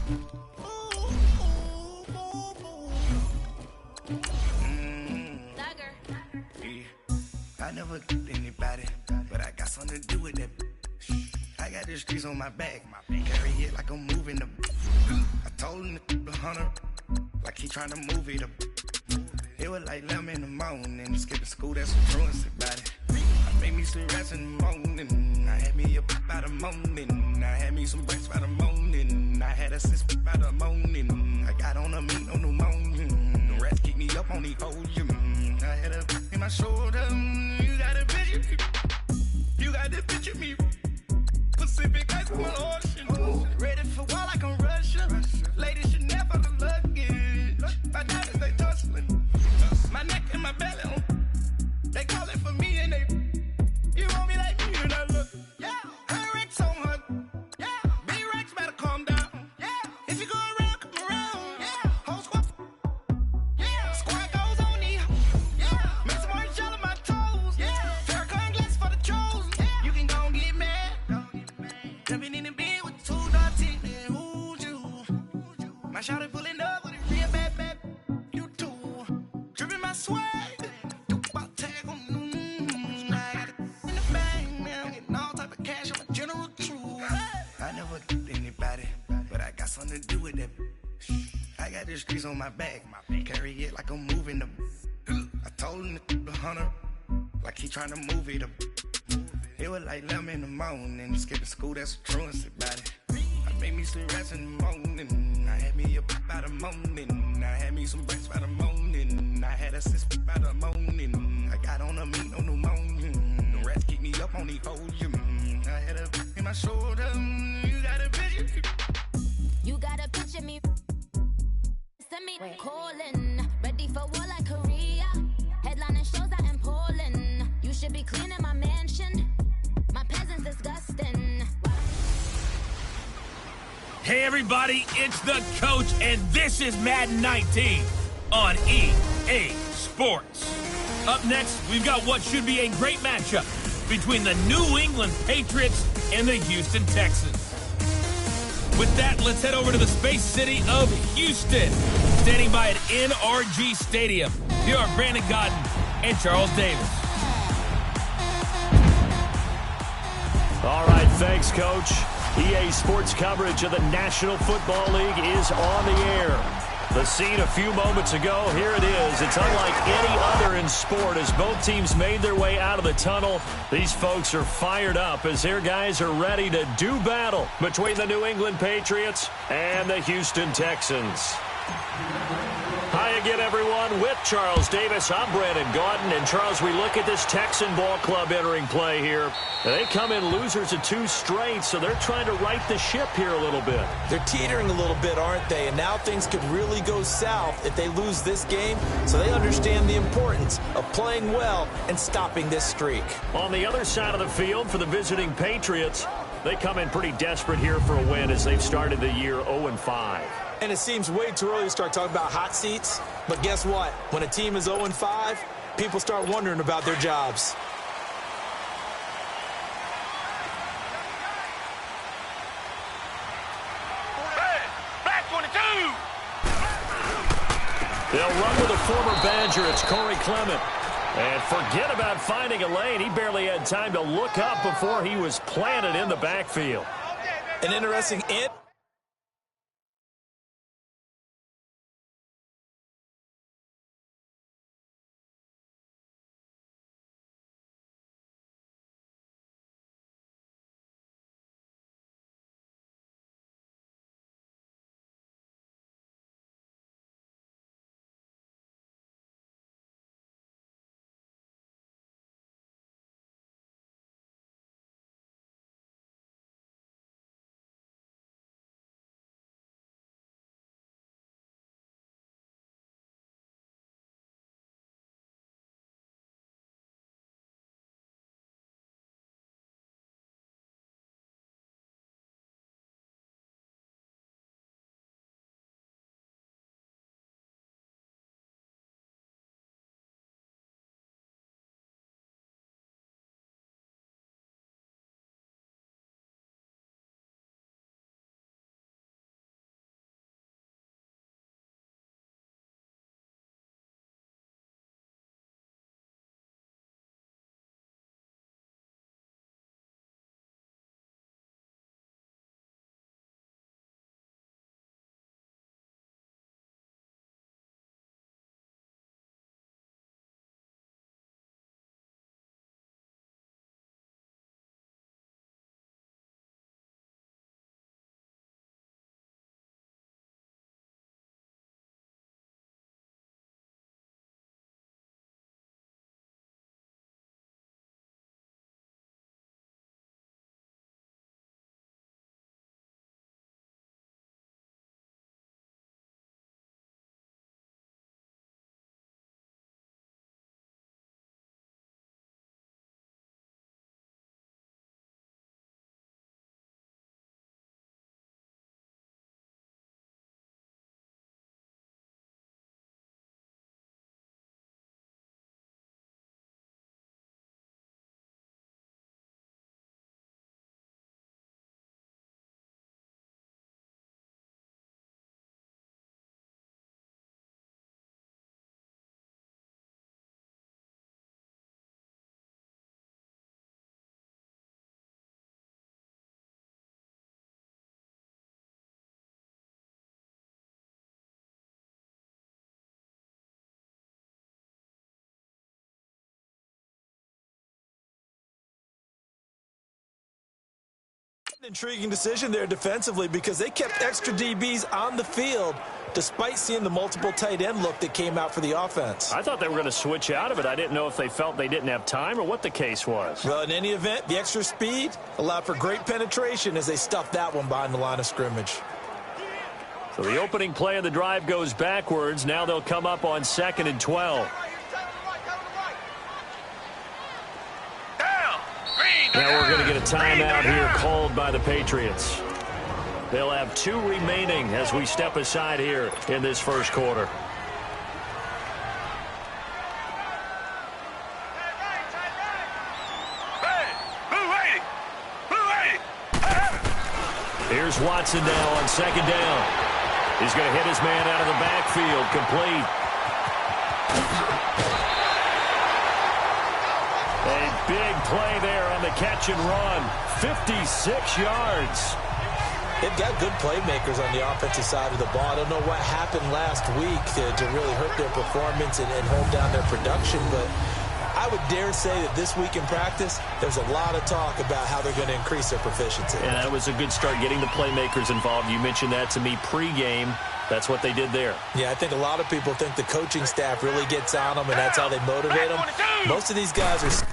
I never anybody, but I got something to do with that. I got the streets on my back, carry it like I'm moving the. I told him the hunter, like he trying to move it up. It was like 11 in the morning, skipping school, that's what truancy about it. I made me some rats in the morning, I had me up by the morning, I had me some breaks by the morning, I had a sis by the morning, I got on a meat on the morning, the rats keep me up on the ocean, I had a in my shoulder, you got a picture me, you got to picture me, Pacific ice on the ocean, ready for war like I'm Russia, ladies should never the luggage, my diamonds they tussling, my neck and my belly on, they call it for me and they, you want me like me and I look, yeah, her Rex on her, yeah, B-Rex better calm down, yeah, if you go around, come around, yeah, whole squad, yeah, squad goes on the, yeah, make some orange gel on my toes, yeah, Farrakhan glass for the trolls, yeah, you can go and get mad, jumping in the bed with 2 dots in there, who's you, my shawty pulling up with a real bad, you too, dripping my swag, I never anybody, but I got something to do with that. I got the streets on my back, carry it like I'm moving the. I told him the hunter, like he trying to move it up. It was like 11 in the morning, skipping school, that's what truancy about it. I made me some rats in the morning, I had me up by the morning, I had me some breaks by the morning, I had a sis by the morning, I got on a meat on the morning, the rats keep me up on the ocean, I had a in my shoulder, you got a picture me. You got a picture me. Send me calling, ready for war like Korea. Headlining shows out in Poland. You should be cleaning my mansion. My peasants disgusting. Hey everybody, it's the coach, and this is Madden 19 on EA Sports. Up next, we've got what should be a great matchup between the New England Patriots and the Houston Texans. With that, let's head over to the Space City of Houston. Standing by at NRG Stadium, here are Brandon Godden and Charles Davis. All right, thanks, Coach. EA Sports coverage of the National Football League is on the air. The scene a few moments ago, here it is. It's unlike any other in sport as both teams made their way out of the tunnel. These folks are fired up as their guys are ready to do battle between the New England Patriots and the Houston Texans. Hi again, everyone. With Charles Davis, I'm Brandon Gaudin. And, Charles, we look at this Texan ball club entering play here. They come in losers of 2 straight, so they're trying to right the ship here a little bit. They're teetering a little bit, aren't they? And now things could really go south if they lose this game, so they understand the importance of playing well and stopping this streak. On the other side of the field for the visiting Patriots, they come in pretty desperate here for a win as they've started the year 0-5. And it seems way too early to start talking about hot seats. But guess what? When a team is 0-5, people start wondering about their jobs. Back 22! They'll run with a former Badger. It's Corey Clement. And forget about finding a lane. He barely had time to look up before he was planted in the backfield. An interesting Intriguing decision there defensively because they kept extra DBs on the field despite seeing the multiple tight end look that came out for the offense. I thought they were going to switch out of it. I didn't know if they felt they didn't have time or what the case was. Well, in any event, the extra speed allowed for great penetration as they stuffed that one behind the line of scrimmage. So the opening play of the drive goes backwards. Now they'll come up on 2nd and 12. Now we're going to get a timeout here called by the Patriots. They'll have 2 remaining as we step aside here in this first quarter. Here's Watson now on 2nd down. He's going to hit his man out of the backfield, complete. A big play there on the catch and run. 56 yards. They've got good playmakers on the offensive side of the ball. I don't know what happened last week to really hurt their performance and hold down their production, but I would dare say that this week in practice, there's a lot of talk about how they're going to increase their proficiency. Yeah, that was a good start getting the playmakers involved. You mentioned that to me pregame. That's what they did there. Yeah, I think a lot of people think the coaching staff really gets on them, and that's how they motivate them. Most of these guys are...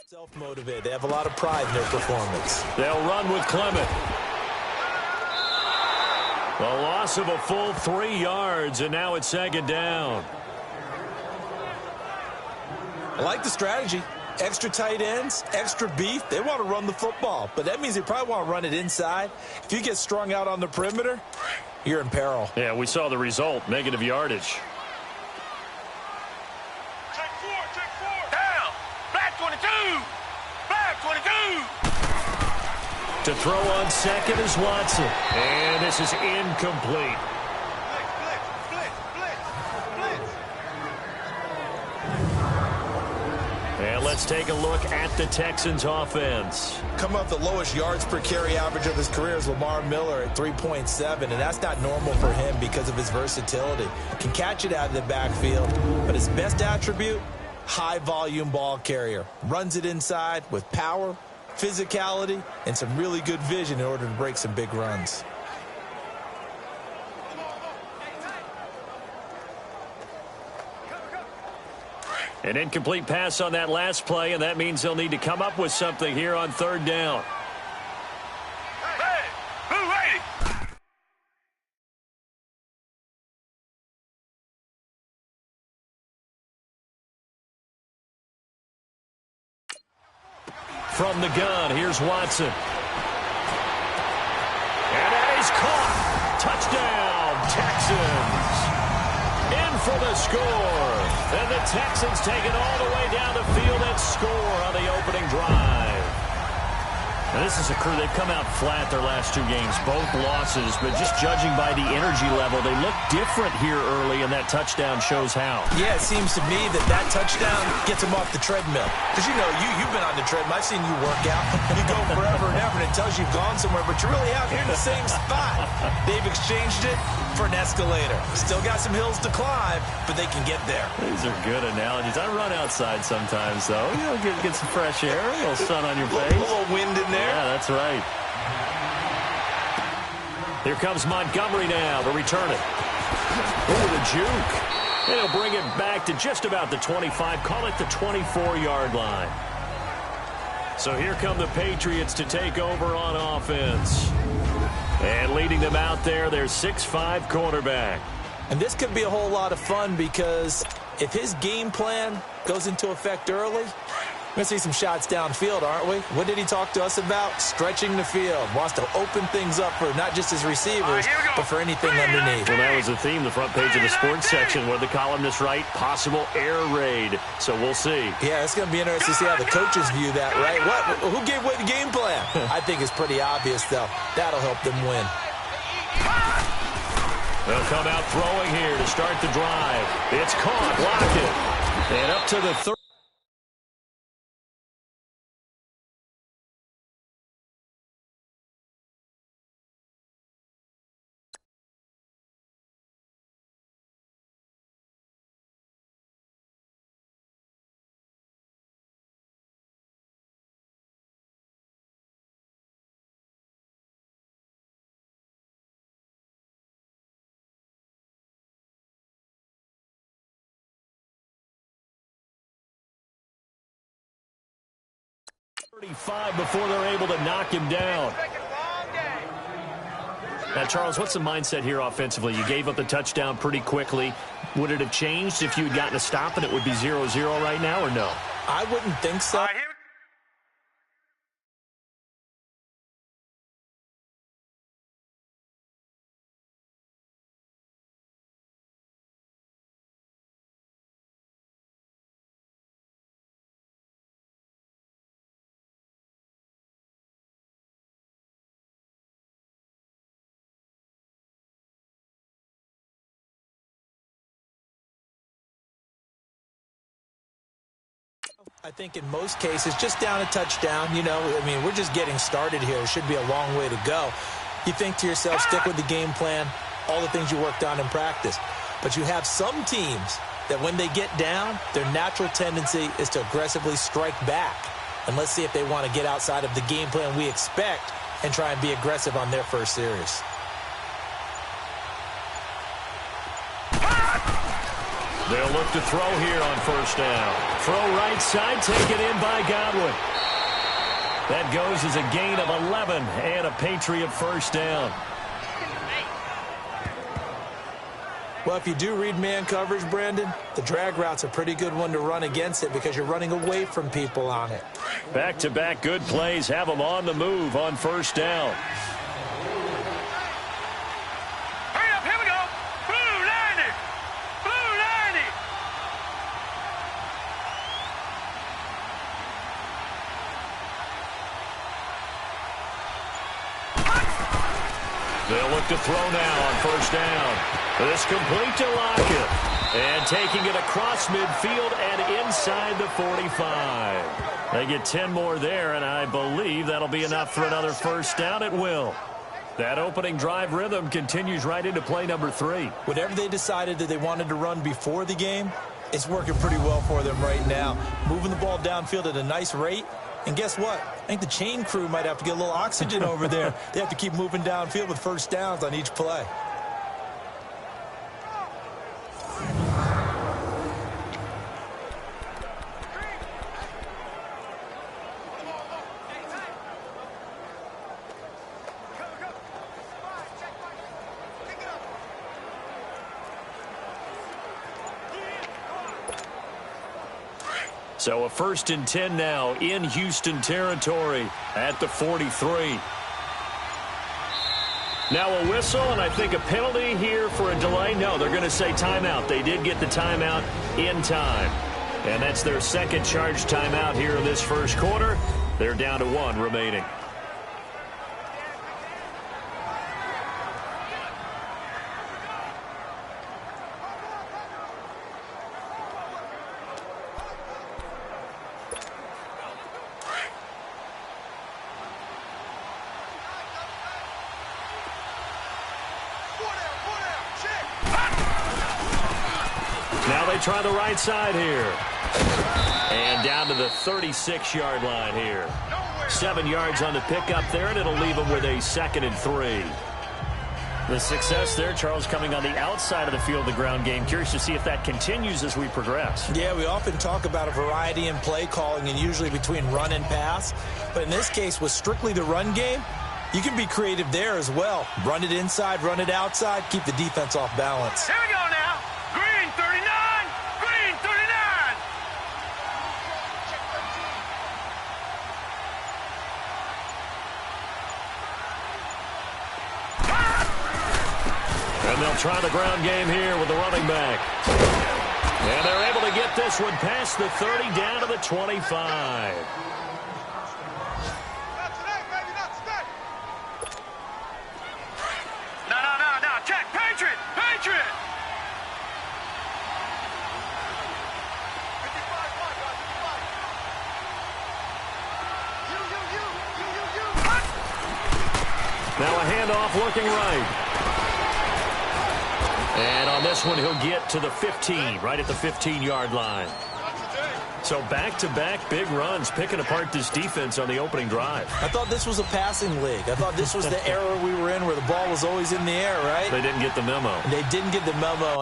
self-motivated. They have a lot of pride in their performance. They'll run with Clement. A loss of a full 3 yards, and now it's 2nd down. I like the strategy. Extra tight ends, extra beef. They want to run the football, but that means they probably want to run it inside. If you get strung out on the perimeter, you're in peril. Yeah, we saw the result, negative yardage. To throw on 2nd is Watson. And this is incomplete. And let's take a look at the Texans offense. Come up the lowest yards per carry average of his career is Lamar Miller at 3.7, and that's not normal for him because of his versatility. Can catch it out of the backfield, but his best attribute, high volume ball carrier. Runs it inside with power, physicality, and some really good vision in order to break some big runs. An incomplete pass on that last play, and that means they'll need to come up with something here on 3rd down. from the gun. Here's Watson. And that is caught. Touchdown, Texans. In for the score. And the Texans take it all the way down the field and score on the opening drive. Now, this is a crew, they've come out flat their last two games, both losses, but just judging by the energy level, they look different here early, and that touchdown shows how. Yeah, it seems to me that touchdown gets them off the treadmill. Because, you know, you've been on the treadmill. I've seen you work out. You go forever and ever, and it tells you you've gone somewhere, but you're really out here in the same spot. They've exchanged it for an escalator. Still got some hills to climb, but they can get there. These are good analogies. I run outside sometimes, though. You know, get some fresh air, a little sun on your face. A little wind in there. Yeah, that's right. Here comes Montgomery now to return it. Oh, the juke. And he'll bring it back to just about the 25. Call it the 24-yard line. So here come the Patriots to take over on offense. And leading them out there, their 6'5" quarterback. And this could be a whole lot of fun because if his game plan goes into effect early, we're going to see some shots downfield, aren't we? What did he talk to us about? Stretching the field. Wants to open things up for not just his receivers, but for anything underneath. Well, that was the theme, the front page of the sports section, where the columnists write, possible air raid. So we'll see. Yeah, it's going to be interesting to see how the coaches view that, right? Who gave away the game plan? I think it's pretty obvious, though. That'll help them win. They'll come out throwing here to start the drive. It's caught. Lockett. And up to the 30. Before they're able to knock him down. Now, Charles, what's the mindset here offensively? You gave up the touchdown pretty quickly. Would it have changed if you had gotten a stop and it would be 0-0 right now, or no? I wouldn't think so. I think in most cases, just down a touchdown, you know, I mean, we're just getting started here. It should be a long way to go. You think to yourself, stick with the game plan, all the things you worked on in practice. But you have some teams that when they get down, their natural tendency is to aggressively strike back. And let's see if they want to get outside of the game plan we expect and try and be aggressive on their first series. They'll look to throw here on first down. Throw right side, taken in by Godwin. That goes as a gain of 11 and a Patriot first down. Well, if you do read man coverage, Brandon, the drag route's a pretty good one to run against it because you're running away from people on it. Back-to-back good plays have them on the move on first down. They'll look to throw now on first down. This complete to Lockett. And taking it across midfield and inside the 45. They get 10 more there, and I believe that'll be enough for another first down. It will. That opening drive rhythm continues right into play number 3. Whatever they decided that they wanted to run before the game, it's working pretty well for them right now. Moving the ball downfield at a nice rate. And guess what? I think the chain crew might have to get a little oxygen over there. They have to keep moving downfield with first downs on each play. So a 1st and 10 now in Houston territory at the 43. Now a whistle, and I think a penalty here for a delay. No, they're going to say timeout. They did get the timeout in time. And that's their second charge timeout here in this first quarter. They're down to 1 remaining. Now they try the right side here. And down to the 36-yard line here. 7 yards on the pickup there, and it'll leave them with a 2nd and 3. The success there, Charles, coming on the outside of the field, the ground game. Curious to see if that continues as we progress. Yeah, we often talk about a variety in play calling and usually between run and pass. But in this case, with strictly the run game, you can be creative there as well. Run it inside, run it outside, keep the defense off balance. Here we go now. Green 39. Green 39. And they'll try the ground game here with the running back. And they're able to get this one past the 30 down to the 25. No. Check. Patriot. Patriot. Now a handoff looking right. And on this one, he'll get to the 15, right at the 15-yard line. So back-to-back big runs, picking apart this defense on the opening drive. I thought this was a passing league. I thought this was the era we were in where the ball was always in the air, right? They didn't get the memo. They didn't get the memo.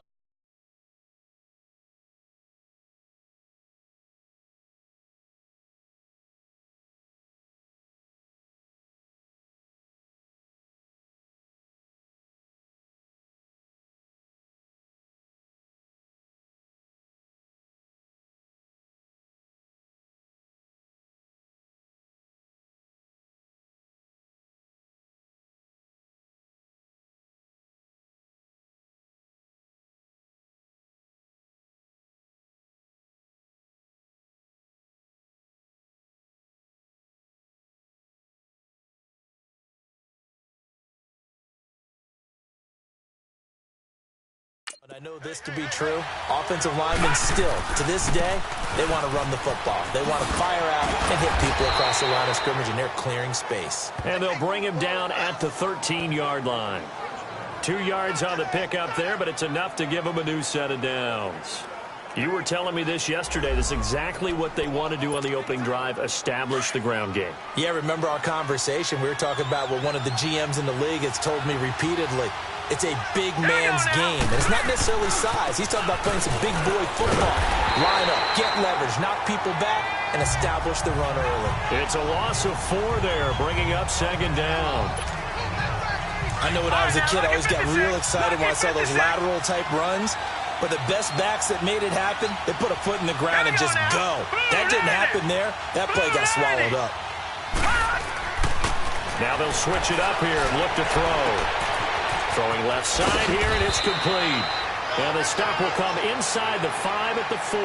But I know this to be true. Offensive linemen still, to this day, they want to run the football. They want to fire out and hit people across the line of scrimmage, and they're clearing space. And they'll bring him down at the 13-yard line. 2 yards on the pickup there, but it's enough to give him a new set of downs. You were telling me this yesterday. This is exactly what they want to do on the opening drive, establish the ground game. Yeah, remember our conversation? We were talking about what one of the GMs in the league has told me repeatedly. It's a big man's game, and it's not necessarily size. He's talking about playing some big boy football. Line up, get leverage, knock people back, and establish the run early. It's a loss of 4 there, bringing up second down. I know when I was a kid, I always got real excited when I saw those lateral-type runs. But the best backs that made it happen, they put a foot in the ground and just go. That didn't happen there. That play got swallowed up. Now they'll switch it up here and look to throw. Throwing left side here, and it's complete. And the stop will come inside the 5 at the 4.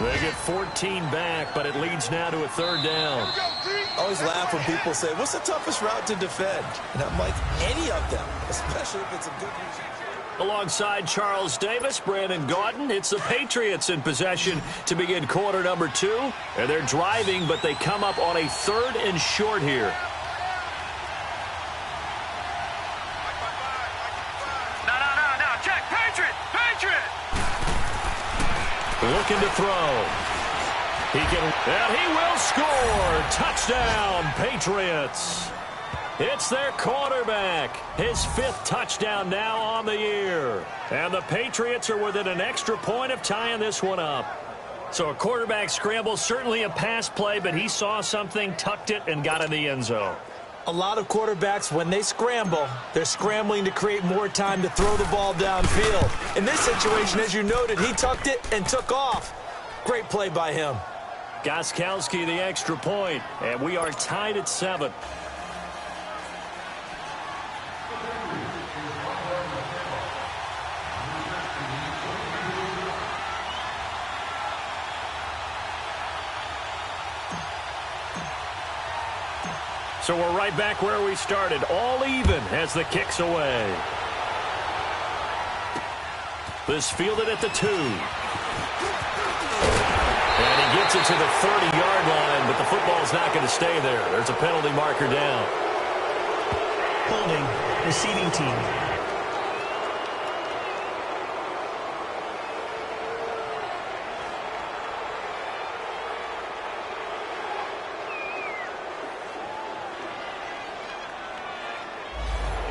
They get 14 back, but it leads now to a 3rd down. I always laugh when people say, what's the toughest route to defend? And I'm like, any of them, especially if it's a good reason. Alongside Charles Davis, Brandon Gaudin, it's the Patriots in possession to begin quarter number 2. And they're driving, but they come up on a 3rd and short here. No. Check. Patriot. Patriot. Looking to throw. And he will score. Touchdown, Patriots. It's their quarterback. His 5th touchdown now on the year. And the Patriots are within an extra point of tying this one up. So a quarterback scramble, certainly a pass play, but he saw something, tucked it, and got in the end zone. A lot of quarterbacks, when they scramble, they're scrambling to create more time to throw the ball downfield. In this situation, as you noted, he tucked it and took off. Great play by him. Gostkowski the extra point, and we are tied at 7. So we're right back where we started, all even as the kick's away. This fielded at the 2. And he gets it to the 30-yard line, but the football's not going to stay there. There's a penalty marker down. Holding, receiving team.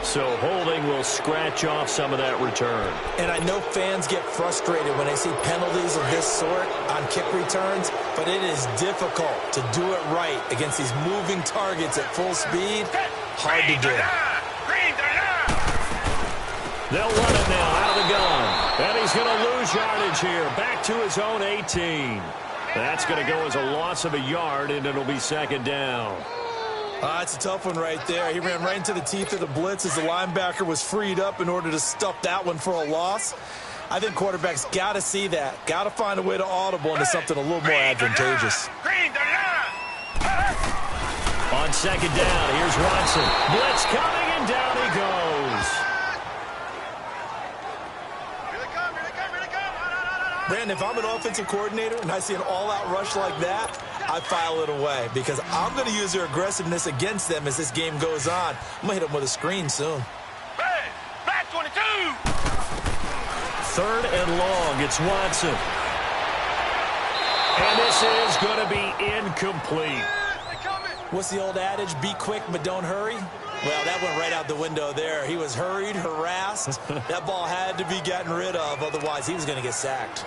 So holding will scratch off some of that return. And I know fans get frustrated when they see penalties of this sort on kick returns, but it is difficult to do it right against these moving targets at full speed. Hard to do. They'll run it now out of the gun. And he's going to lose yardage here. Back to his own 18. That's going to go as a loss of a yard, and it'll be second down. It's a tough one right there. He ran right into the teeth of the blitz as the linebacker was freed up in order to stuff that one for a loss. I think quarterbacks got to see that. Got to find a way to audible into something a little more advantageous. On second down, here's Watson. Blitz coming, and down he goes. Brandon, if I'm an offensive coordinator and I see an all-out rush like that, I file it away because I'm going to use their aggressiveness against them as this game goes on. I'm going to hit them with a screen soon. Hey, back 22. Third and long, it's Watson. And this is going to be incomplete. What's the old adage? Be quick, but don't hurry. Well, that went right out the window there. He was hurried, harassed. That ball had to be gotten rid of, otherwise he was going to get sacked.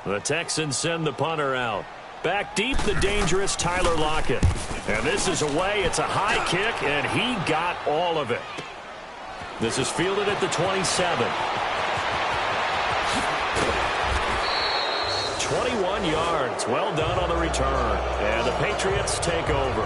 The Texans send the punter out. Back deep, the dangerous Tyler Lockett. And this is away. It's a high kick, and he got all of it. This is fielded at the 27. 21 yards. Well done on the return. And the Patriots take over.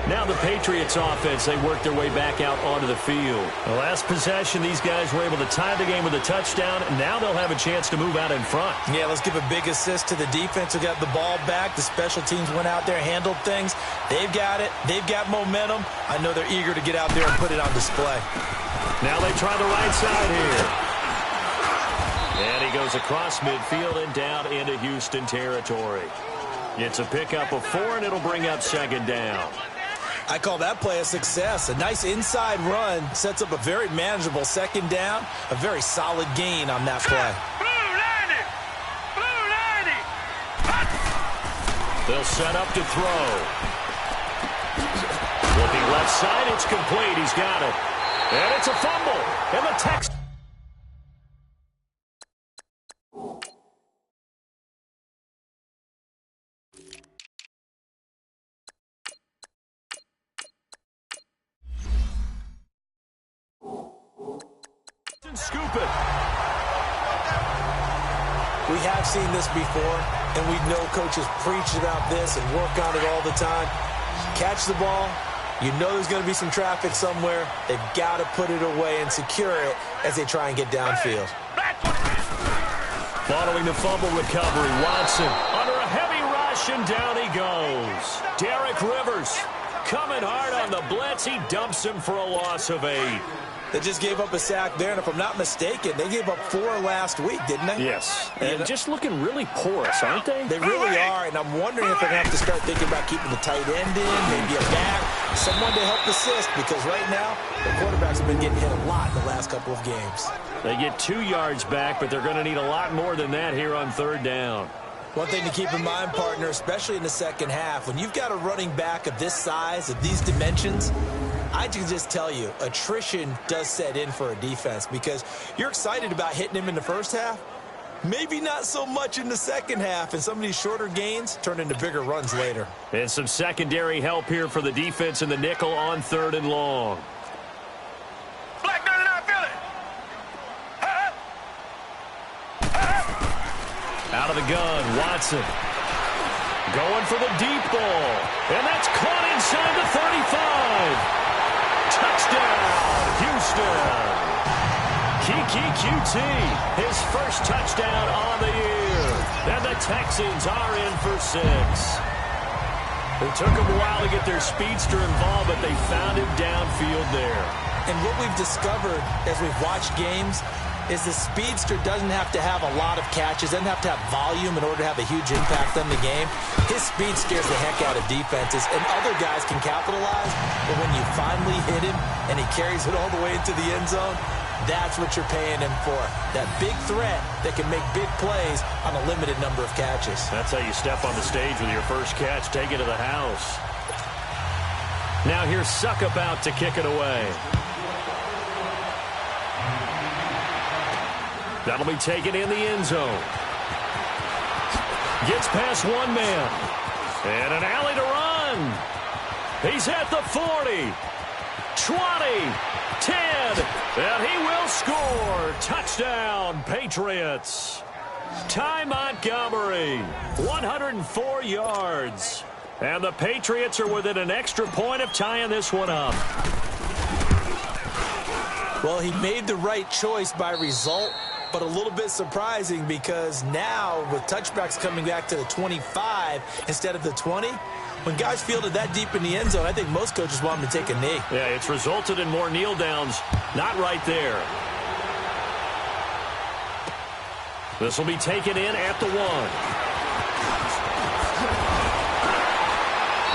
Now the Patriots offense, they work their way back out onto the field. The last possession, these guys were able to tie the game with a touchdown. And now they'll have a chance to move out in front. Yeah, let's give a big assist to the defense who got the ball back. The special teams went out there, handled things. They've got it. They've got momentum. I know they're eager to get out there and put it on display. Now they try the right side here. And he goes across midfield and down into Houston territory. It's a pickup of 4, and it'll bring up second down. I call that play a success. A nice inside run sets up a very manageable second down. A very solid gain on that play. They'll set up to throw. Looking left side, it's complete. He's got it. And it's a fumble. And the Texans. Scoop it. We have seen this before, and we know coaches preach about this and work on it all the time. Catch the ball. You know there's going to be some traffic somewhere. They've got to put it away and secure it as they try and get downfield. Following the fumble recovery, Watson under a heavy rush, and down he goes. Derek Rivers coming hard on the blitz. He dumps him for a loss of 8. They just gave up a sack there, and if I'm not mistaken, they gave up 4 last week, didn't they? Yes. And just looking really porous, aren't they? They really are, and I'm wondering if they're going to have to start thinking about keeping the tight end in, maybe a back, someone to help assist, because right now, the quarterbacks have been getting hit a lot in the last couple of games. They get 2 yards back, but they're going to need a lot more than that here on third down. One thing to keep in mind, partner, especially in the second half, when you've got a running back of this size, of these dimensions, I can just tell you, attrition does set in for a defense because you're excited about hitting him in the first half. Maybe not so much in the second half, and some of these shorter gains turn into bigger runs later. And some secondary help here for the defense in the nickel on third and long. Black 99, feel it. the gun, Watson. Going for the deep ball. And that's caught inside the 35. Touchdown, Houston. Kiki QT, his first touchdown on the year. And the Texans are in for 6. It took them a while to get their speedster involved, but they found him downfield there. And what we've discovered as we've watched games is the speedster doesn't have to have a lot of catches, doesn't have to have volume in order to have a huge impact on the game. His speed scares the heck out of defenses, and other guys can capitalize, but when you finally hit him and he carries it all the way into the end zone, that's what you're paying him for. That big threat that can make big plays on a limited number of catches. That's how you step on the stage with your first catch. Take it to the house. Now here's Suck about to kick it away. That'll be taken in the end zone. Gets past one man. And an alley to run. He's at the 40. 20. 10. And he will score. Touchdown, Patriots. Ty Montgomery. 104 yards. And the Patriots are within an extra point of tying this one up. Well, he made the right choice by result, but a little bit surprising because now with touchbacks coming back to the 25 instead of the 20, when guys fielded that deep in the end zone, I think most coaches want them to take a knee. Yeah, it's resulted in more kneel downs. Not right there. This will be taken in at the 1.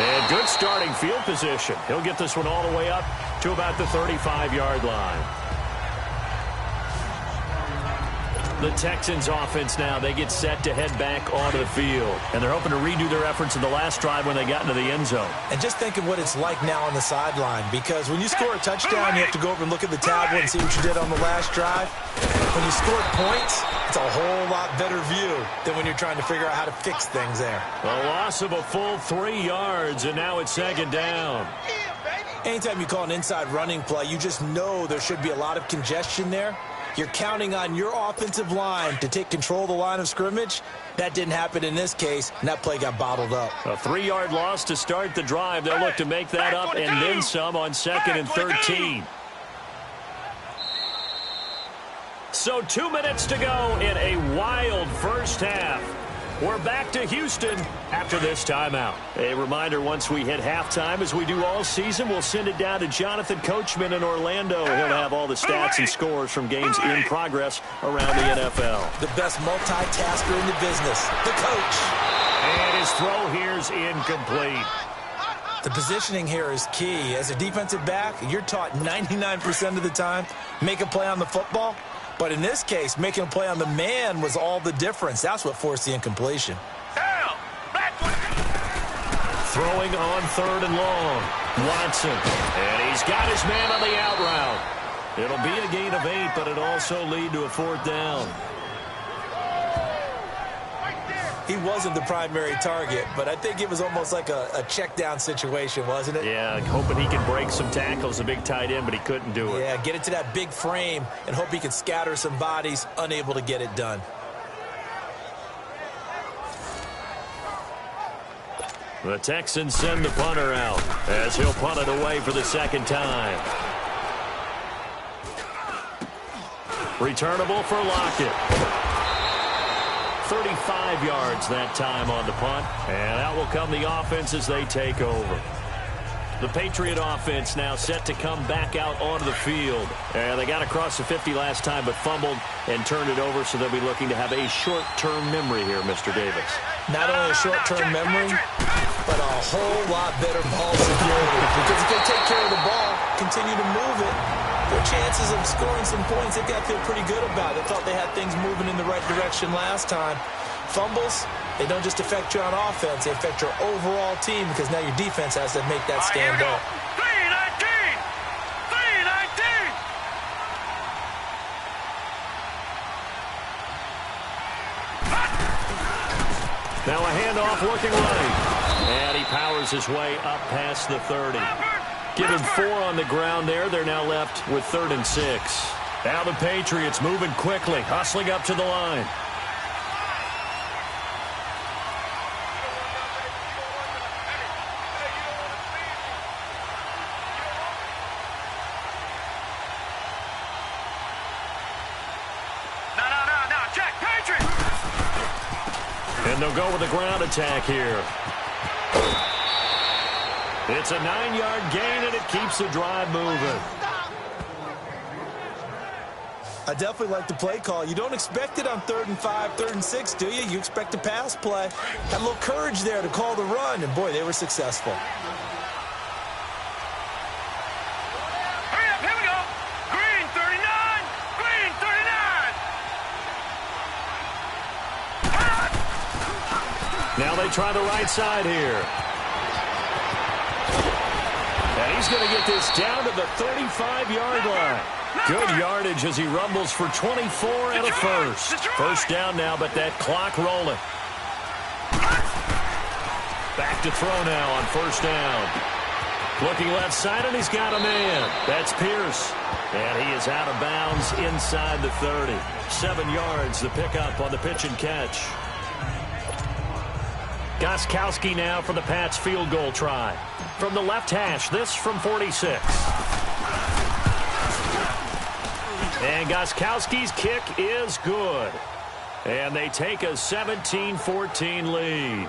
And good starting field position. He'll get this one all the way up to about the 35-yard line. The Texans offense now, they get set to head back onto the field. And they're hoping to redo their efforts in the last drive when they got into the end zone. And just think of what it's like now on the sideline, because when you score a touchdown, you have to go over and look at the tablet and see what you did on the last drive. When you scored points, it's a whole lot better view than when you're trying to figure out how to fix things there. A loss of a full 3 yards, and now it's second down. Anytime you call an inside running play, you just know there should be a lot of congestion there. You're counting on your offensive line to take control of the line of scrimmage. That didn't happen in this case, and that play got bottled up. A 3-yard loss to start the drive. They'll look to make that up and then some on 2nd and 13. So 2 minutes to go in a wild first half. We're back to Houston after this timeout. A reminder, once we hit halftime, as we do all season, we'll send it down to Jonathan Coachman in Orlando. He'll have all the stats and scores from games in progress around the NFL. The best multitasker in the business, the coach. And his throw here's incomplete. The positioning here is key. As a defensive back, you're taught 99% of the time, make a play on the football. But in this case, making a play on the man was all the difference. That's what forced the incompletion. Throwing on 3rd and long. Watson. And he's got his man on the out route. It'll be a gain of 8, but it'll also lead to a 4th down. He wasn't the primary target, but I think it was almost like a check down situation, wasn't it? Yeah, hoping he could break some tackles, a big tight end, but he couldn't do it. Yeah, get it to that big frame and hope he can scatter some bodies, unable to get it done. The Texans send the punter out as he'll punt it away for the 2nd time. Returnable for Lockett. 35 yards that time on the punt. And out will come the offense as they take over. The Patriot offense now set to come back out onto the field. And they got across the 50 last time but fumbled and turned it over, so they'll be looking to have a short-term memory here, Mr. Davis. Not only a short-term memory, but a whole lot better ball security. Because if they take care of the ball, continue to move it, their chances of scoring some points, they've got to feel pretty good about it. They thought they had things moving in the right direction last time. Fumbles, they don't just affect you on offense, they affect your overall team because now your defense has to make that stand up. 3-19! 3-19! Now a handoff looking right. And he powers his way up past the 30. Give him 4 on the ground there. They're now left with 3rd and 6. Now the Patriots moving quickly, hustling up to the line. they'll go with a ground attack here. It's a 9-yard gain, and it keeps the drive moving. I definitely like the play call. You don't expect it on 3rd and 5, 3rd and 6, do you? You expect a pass play. Had a little courage there to call the run, and, boy, they were successful. Hurry up, here we go. Green 39, green 39. Now they try the right side here. And he's going to get this down to the 35-yard line. Good yardage as he rumbles for 24 and a first. First down now, but that clock rolling. Back to throw now on first down. Looking left side, and he's got a man. That's Pierce. And he is out of bounds inside the 30. 7 yards, the pickup on the pitch and catch. Gostkowski now for the Pats field goal try. From the left hash, this from 46. And Gostkowski's kick is good. And they take a 17-14 lead.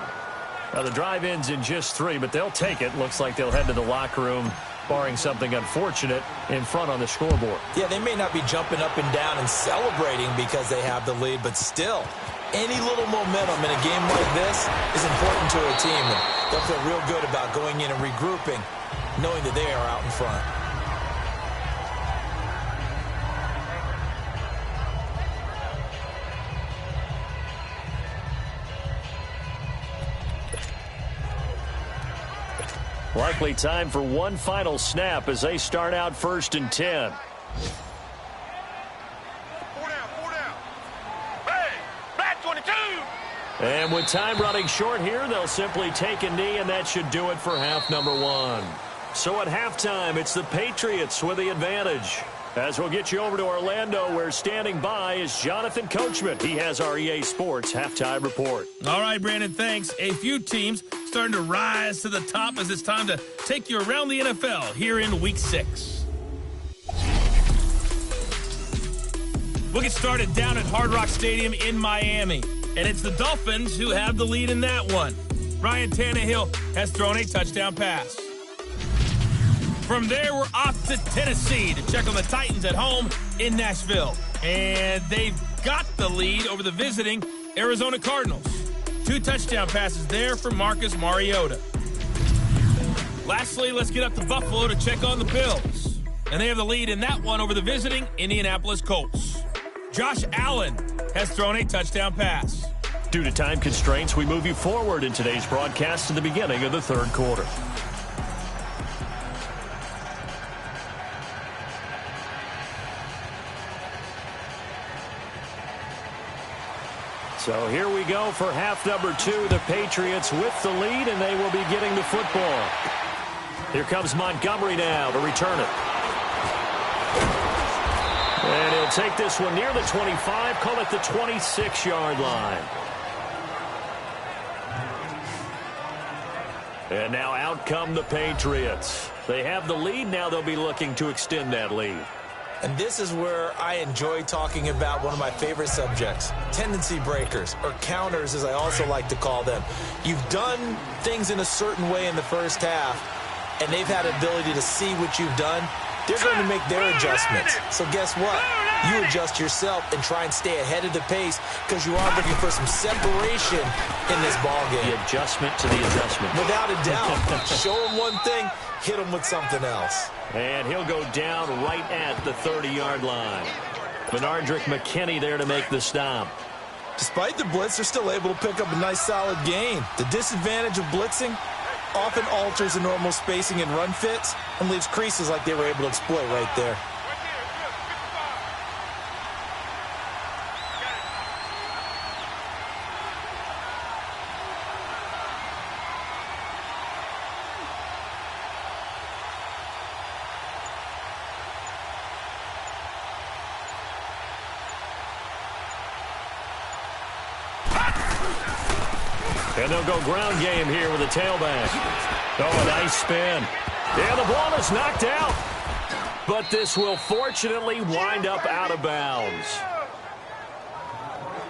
Now the drive ends in just 3, but they'll take it. Looks like they'll head to the locker room, barring something unfortunate, in front on the scoreboard. Yeah, they may not be jumping up and down and celebrating because they have the lead, but still, any little momentum in a game like this is important to a team. And they'll feel real good about going in and regrouping, knowing that they are out in front. Likely time for one final snap as they start out 1st and 10. 4 down, 4 down. Hey, back 22. And with time running short here, they'll simply take a knee, and that should do it for half number 1. So at halftime, it's the Patriots with the advantage. As we'll get you over to Orlando, where standing by is Jonathan Coachman. He has our EA Sports halftime report. All right, Brandon, thanks. A few teams starting to rise to the top as it's time to take you around the NFL here in Week 6. We'll get started down at Hard Rock Stadium in Miami. And it's the Dolphins who have the lead in that one. Ryan Tannehill has thrown a touchdown pass. From there, we're off to Tennessee to check on the Titans at home in Nashville. And they've got the lead over the visiting Arizona Cardinals. 2 touchdown passes there for Marcus Mariota. Lastly, let's get up to Buffalo to check on the Bills. And they have the lead in that one over the visiting Indianapolis Colts. Josh Allen has thrown a touchdown pass. Due to time constraints, we move you forward in today's broadcast to the beginning of the 3rd quarter. So here we go for half number 2. The Patriots with the lead, and they will be getting the football. Here comes Montgomery now to return it. And he'll take this one near the 25, call it the 26-yard line. And now out come the Patriots. They have the lead. Now they'll be looking to extend that lead. And this is where I enjoy talking about one of my favorite subjects, tendency breakers, or counters as I also like to call them. You've done things in a certain way in the first half, and they've had the ability to see what you've done. They're going to make their adjustments. So guess what? You adjust yourself and try and stay ahead of the pace because you are looking for some separation in this ballgame. The adjustment to the adjustment. Without a doubt. Show them one thing, hit them with something else. And he'll go down right at the 30-yard line. Benardrick McKinney there to make the stop. Despite the blitz, they're still able to pick up a nice solid gain. The disadvantage of blitzing often alters the normal spacing and run fits and leaves creases like they were able to exploit right there. And they'll go ground game here with a tailback. Oh, a nice spin. And the ball is knocked out. But this will fortunately wind up out of bounds.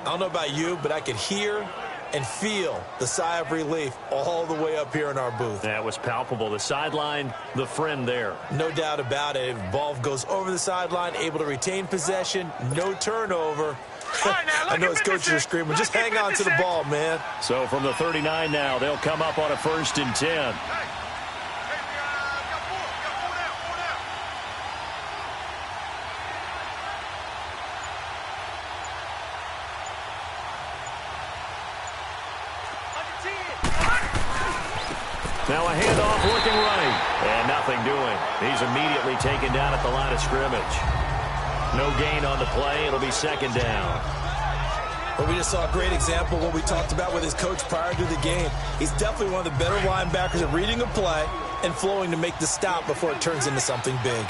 I don't know about you, but I could hear and feel the sigh of relief all the way up here in our booth. That was palpable. The sideline, the friend there. No doubt about it. Ball goes over the sideline, able to retain possession, no turnover. I know his coaches are screaming, just hang on to the ball, man. So from the 39 now, they'll come up on a 1st and 10. Now a handoff looking right. And nothing doing. He's immediately taken down at the line of scrimmage. No gain on the play. It'll be 2nd down. Well, we just saw a great example of what we talked about with his coach prior to the game. He's definitely one of the better linebackers at reading a play and flowing to make the stop before it turns into something big.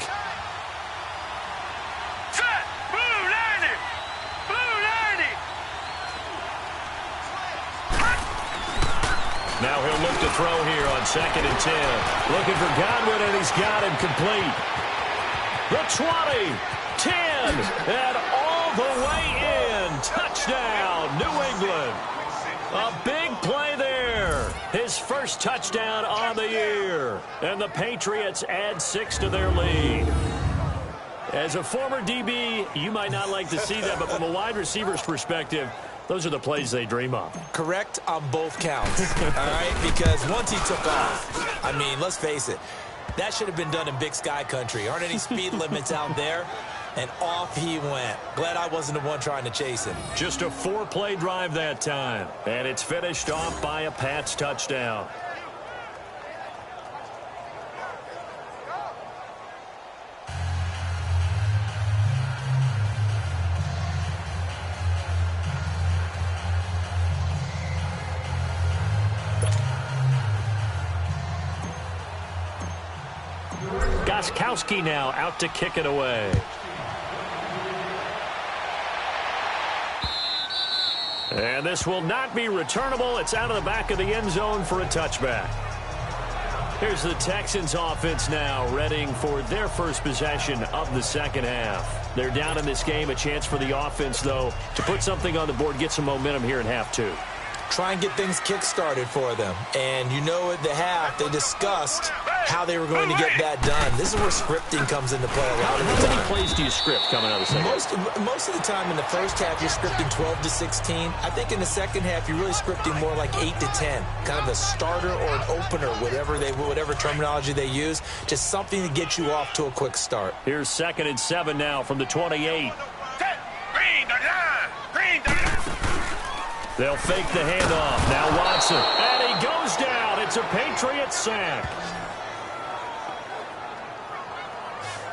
Now he'll look to throw here on 2nd and 10. Looking for Godwin, and he's got him complete. The 20, 10, and all the way in. Touchdown, New England. A big play there. His first touchdown on the year. And the Patriots add 6 to their lead. As a former DB, you might not like to see that, but from a wide receiver's perspective, those are the plays they dream of. Correct on both counts, all right? Because once he took off, I mean, let's face it, that should have been done in Big Sky country. Aren't any speed limits out there? And off he went. Glad I wasn't the one trying to chase him. Just a 4-play drive that time. And it's finished off by a Pats touchdown. Gostkowski now out to kick it away. And this will not be returnable. It's out of the back of the end zone for a touchback. Here's the Texans offense now, readying for their first possession of the 2nd half. They're down in this game. A chance for the offense, though, to put something on the board, get some momentum here in half 2. Try and get things kick-started for them. And you know at the half, they discussed how they were going to get that done. This is where scripting comes into play a lot of the time. How many plays do you script coming out of the second half? Most of the time in the first half, you're scripting 12 to 16. I think in the second half, you're really scripting more like 8 to 10. Kind of a starter or an opener, whatever terminology they use. Just something to get you off to a quick start. Here's 2nd and 7 now from the 28. They'll fake the handoff. Now Watson. And he goes down. It's a Patriots sack.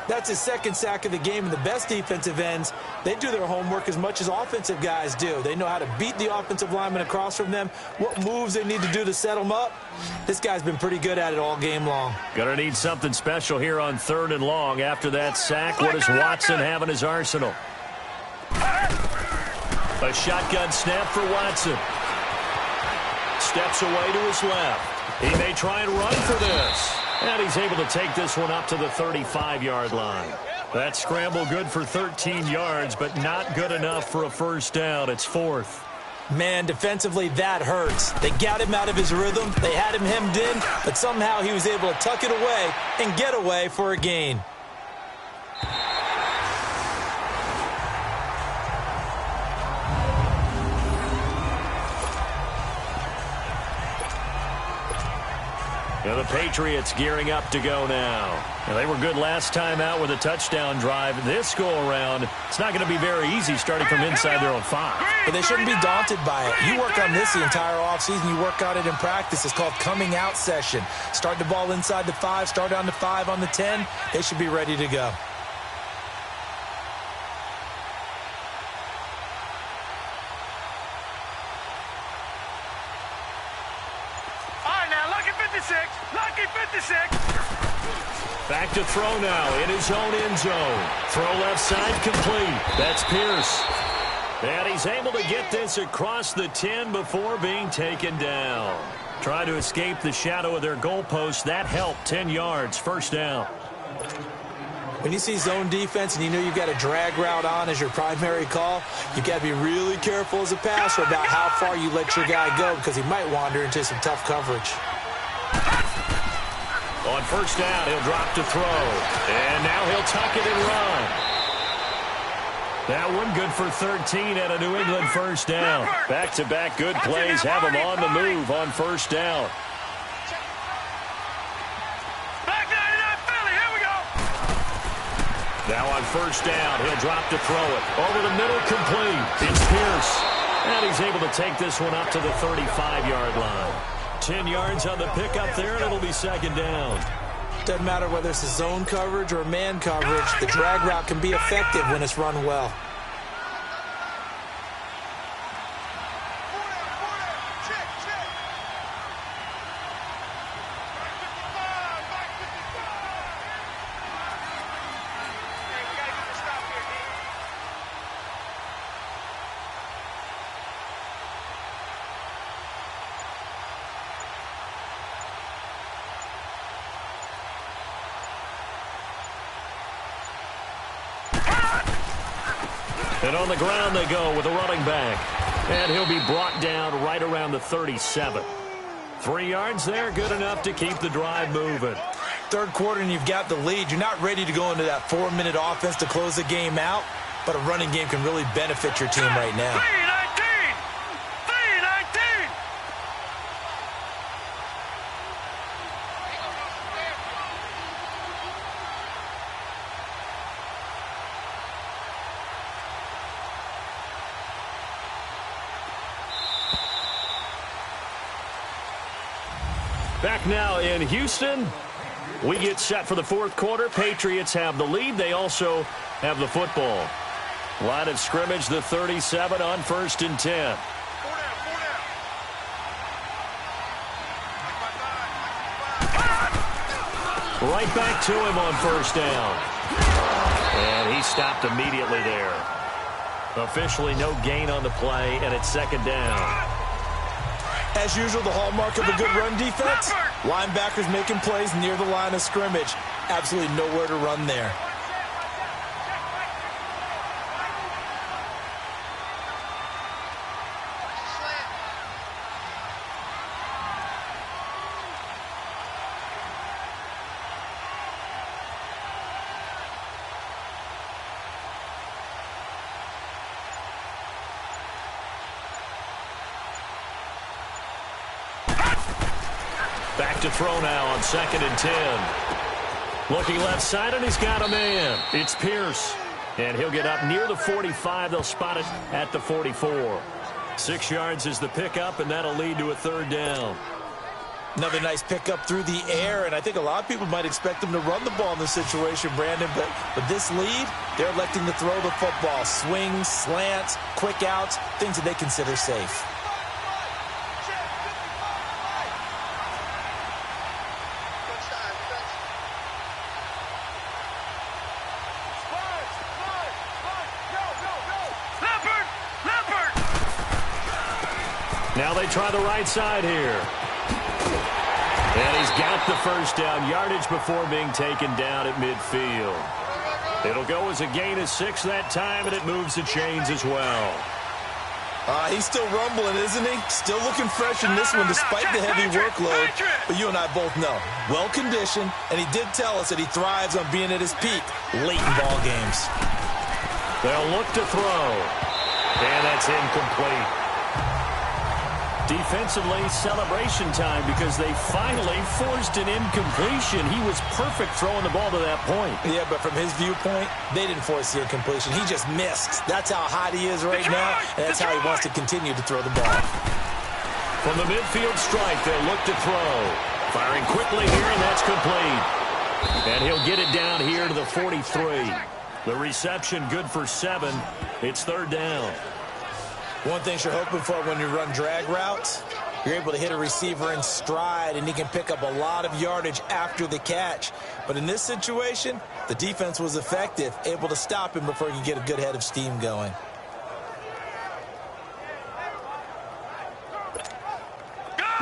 That's his 2nd sack of the game, and the best defensive ends, they do their homework as much as offensive guys do. They know how to beat the offensive lineman across from them, what moves they need to do to set them up. This guy's been pretty good at it all game long. Gonna need something special here on 3rd and long. After that sack, what does Watson have in his arsenal? A shotgun snap for Watson. Steps away to his left. He may try and run for this. And he's able to take this one up to the 35-yard line. That scramble good for 13 yards, but not good enough for a 1st down. It's 4th. Man, defensively, that hurts. They got him out of his rhythm. They had him hemmed in, but somehow he was able to tuck it away and get away for a gain. Now the Patriots gearing up to go now. And they were good last time out with a touchdown drive. This go-around, it's not going to be very easy starting from inside their own 5. But they shouldn't be daunted by it. You work on this the entire offseason. You work on it in practice. It's called coming out session. Start the ball inside the 5, start on the 5 on the 10. They should be ready to go. Lucky 56. Back to throw now in his own end zone. Throw left side complete. That's Pierce. And he's able to get this across the 10 before being taken down. Try to escape the shadow of their goalpost. That helped. 10 yards. 1st down. When you see zone defense and you know you've got a drag route on as your primary call, you've got to be really careful as a passer about how far you let your guy go because he might wander into some tough coverage. On first down, he'll drop to throw. And now he'll tuck it and run. That one good for 13 at a New England first down. Back-to-back good plays have him on the move on first down. Now on first down, he'll drop to throw it. Over the middle, complete. It's Pierce. And he's able to take this one up to the 35-yard line. 10 yards on the pickup there, and it'll be second down. Doesn't matter whether it's a zone coverage or a man coverage, the drag route can be effective when it's run well. And on the ground they go with a running back. And he'll be brought down right around the 37. 3 yards there, good enough to keep the drive moving. Third quarter and you've got the lead. You're not ready to go into that 4-minute offense to close the game out, but a running game can really benefit your team right now. Back now in Houston. We get set for the fourth quarter. Patriots have the lead. They also have the football. Line of scrimmage, the 37 on 1st and 10. Right back to him on first down. And he stopped immediately there. Officially no gain on the play, and it's second down. As usual, the hallmark of a good run defense, linebackers making plays near the line of scrimmage. Absolutely nowhere to run there. Back to throw now on 2nd and 10. Looking left side, and he's got a man. It's Pierce. And he'll get up near the 45. They'll spot it at the 44. 6 yards is the pickup, and that'll lead to a third down. Another nice pickup through the air, and I think a lot of people might expect them to run the ball in this situation, Brandon, but with this lead, they're electing to throw the football. Swings, slants, quick outs, things that they consider safe. Now they try the right side here. And he's got the first down, yardage before being taken down at midfield. It'll go as a gain of 6 that time, and it moves the chains as well. He's still rumbling, isn't he? Still looking fresh in this one despite the heavy workload. But you and I both know, well-conditioned, and he did tell us that he thrives on being at his peak late in ball games. They'll look to throw. And that's incomplete. Defensively, celebration time because they finally forced an incompletion. He was perfect throwing the ball to that point. Yeah, but from his viewpoint, they didn't force the incompletion. He just missed. That's how hot he is right now, and that's how he wants to continue to throw the ball. From the midfield strike, they'll look to throw. Firing quickly here, and that's complete. And he'll get it down here to the 43. The reception good for 7. It's third down. One thing you're hoping for when you run drag routes, you're able to hit a receiver in stride, and he can pick up a lot of yardage after the catch. But in this situation, the defense was effective, able to stop him before he could get a good head of steam going.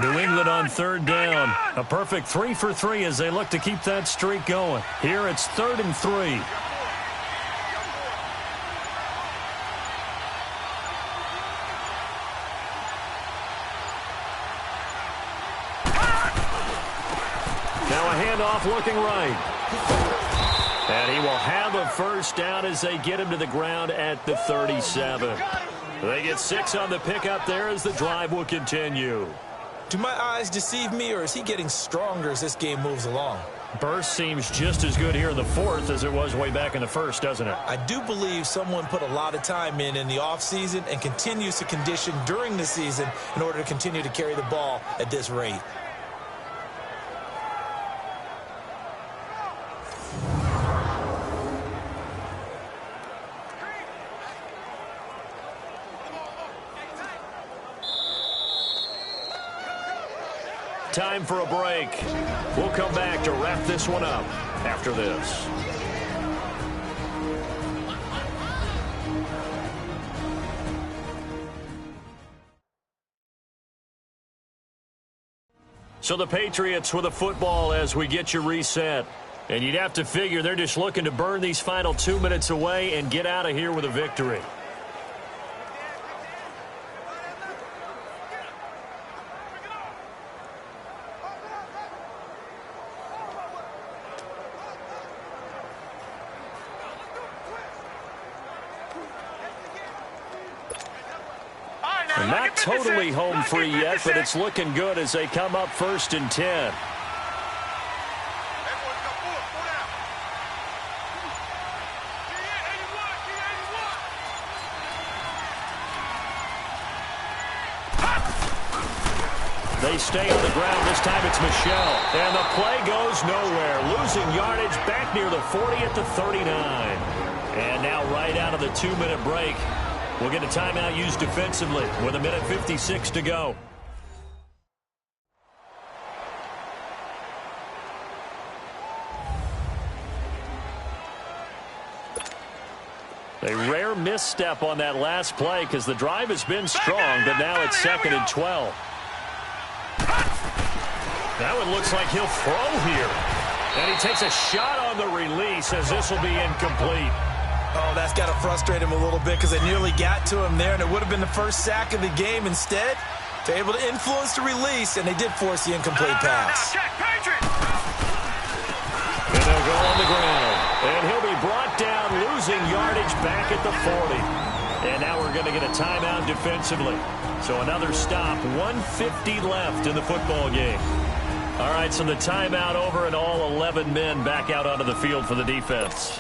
New England on third down. A perfect 3 for 3 as they look to keep that streak going. Here it's 3rd and 3. Now a handoff looking right. And he will have a first down as they get him to the ground at the 37. They get 6 on the pickup there as the drive will continue. Do my eyes deceive me, or is he getting stronger as this game moves along? Burst seems just as good here in the 4th as it was way back in the 1st, doesn't it? I do believe someone put a lot of time in the offseason and continues to condition during the season in order to continue to carry the ball at this rate. Time for a break. We'll come back to wrap this one up after this. So the Patriots with a football as we get you reset. And you'd have to figure they're just looking to burn these final 2 minutes away and get out of here with a victory. Not totally home free yet, but it's looking good as they come up 1st and 10. They stay on the ground. This time it's Michelle. And the play goes nowhere. Losing yardage back near the 40 at the 39. And now right out of the 2-minute break, we'll get a timeout used defensively with 1:56 to go. A rare misstep on that last play because the drive has been strong, but now it's 2nd and 12. That one looks like he'll throw here. And he takes a shot on the release as this will be incomplete. Oh, that's got to frustrate him a little bit because they nearly got to him there, and it would have been the first sack of the game. Instead, they're able to influence the release, and they did force the incomplete pass. And they'll go on the ground. And he'll be brought down, losing yardage back at the 40. And now we're going to get a timeout defensively. So another stop, 1:50 left in the football game. All right, so the timeout over and all 11 men back out onto the field for the defense.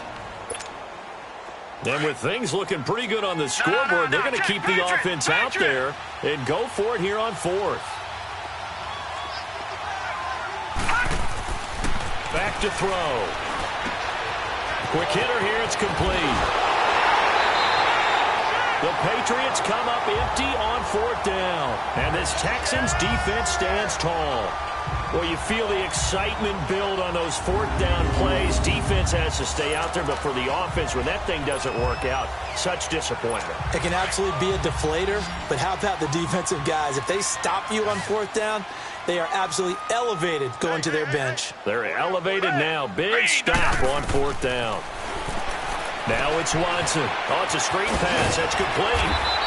And with things looking pretty good on the scoreboard, they're going to keep the offense out there and go for it here on 4th. Back to throw. Quick hitter here, it's complete. The Patriots come up empty on 4th down. And this Texans defense stands tall. Well, you feel the excitement build on those 4th down plays. Defense has to stay out there, but for the offense, when that thing doesn't work out, such disappointment. It can absolutely be a deflator, but how about the defensive guys? If they stop you on 4th down, they are absolutely elevated going to their bench. They're elevated now. Big stop on 4th down. Now it's Watson. Oh, it's a screen pass. That's complete.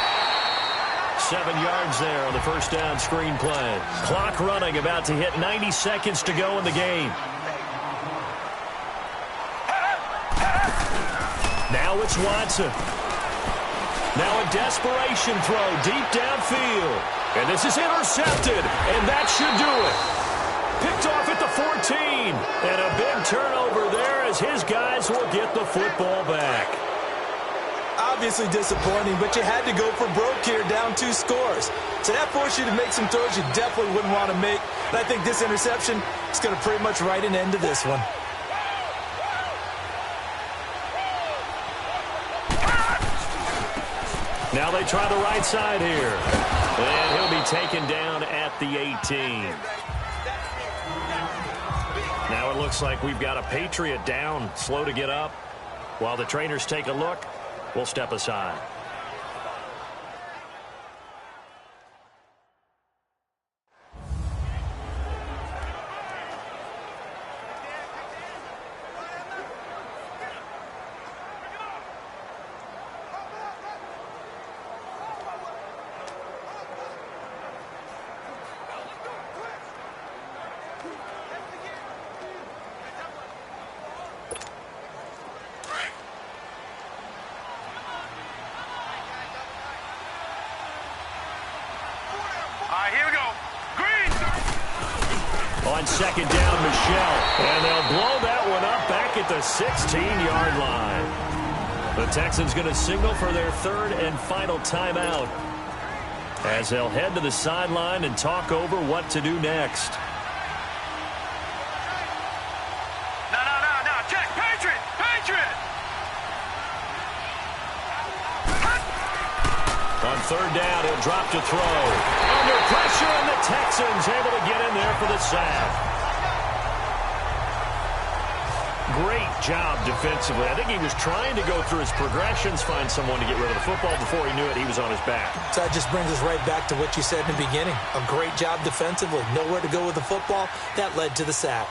7 yards there on the first down screen play. Clock running, about to hit 90 seconds to go in the game. Now it's Watson. Now a desperation throw deep downfield. And this is intercepted, and that should do it. Picked off at the 14. And a big turnover there as his guys will get the football back. Obviously disappointing, but you had to go for broke here, down 2 scores. So that forced you to make some throws you definitely wouldn't want to make. And I think this interception is going to pretty much write an end to this one. Now they try the right side here. And he'll be taken down at the 18. Now it looks like we've got a Patriot down, slow to get up. While the trainers take a look, we'll step aside. On second down, Michelle. And they'll blow that one up back at the 16-yard line. The Texans going to signal for their third and final timeout as they'll head to the sideline and talk over what to do next. No. Check. Patriot. On third down, he'll drop to throw. Under pressure, and the Texans able to get in there for the sack. Great job defensively. I think he was trying to go through his progressions, find someone to get rid of the football. Before he knew it, he was on his back. So that just brings us right back to what you said in the beginning. A great job defensively. Nowhere to go with the football. That led to the sack.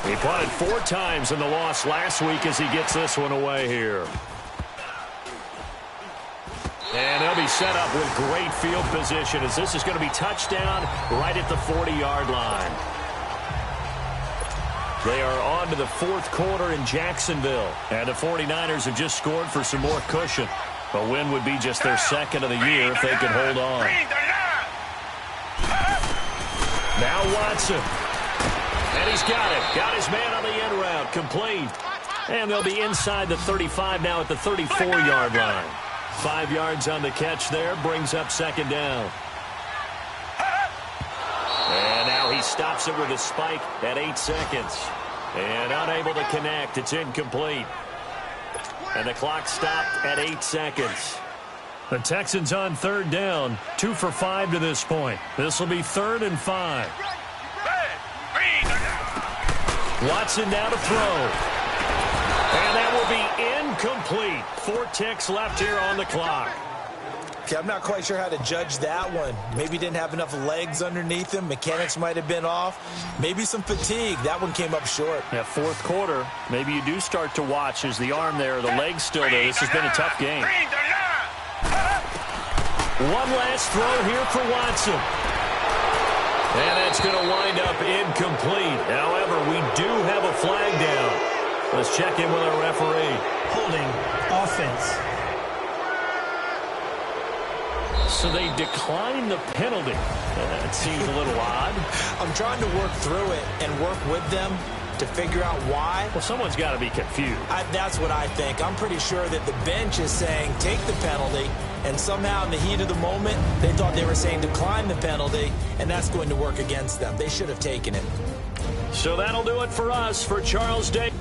He punted 4 times in the loss last week as he gets this one away here. And they'll be set up with great field position as this is going to be touchdown right at the 40-yard line. They are on to the fourth quarter in Jacksonville. And the 49ers have just scored for some more cushion. A win would be just their second of the year if they can hold on. Now Watson. And he's got it. Got his man on the end route. Complete. And they'll be inside the 35 now at the 34-yard line. 5 yards on the catch there. Brings up second down. And now he stops it with a spike at 8 seconds. And unable to connect. It's incomplete. And the clock stopped at 8 seconds. The Texans on third down. 2 for 5 to this point. This will be 3rd and 5. Watson now to throw. And that will be incomplete. 4 ticks left here on the clock. Okay, I'm not quite sure how to judge that one. Maybe didn't have enough legs underneath him. Mechanics might have been off. Maybe some fatigue. That one came up short. Yeah, fourth quarter, maybe you do start to watch as the arm there, the leg's still there. This has been a tough game. One last throw here for Watson. And that's going to wind up incomplete. However, we do have a flag down. Let's check in with our referee. Holding offense. So they declined the penalty. That seems a little odd. I'm trying to work through it and work with them to figure out why. Well, someone's got to be confused. That's what I think. I'm pretty sure that the bench is saying take the penalty, and somehow in the heat of the moment, they thought they were saying decline the penalty, and that's going to work against them. They should have taken it. So that'll do it for us. For Charles Day.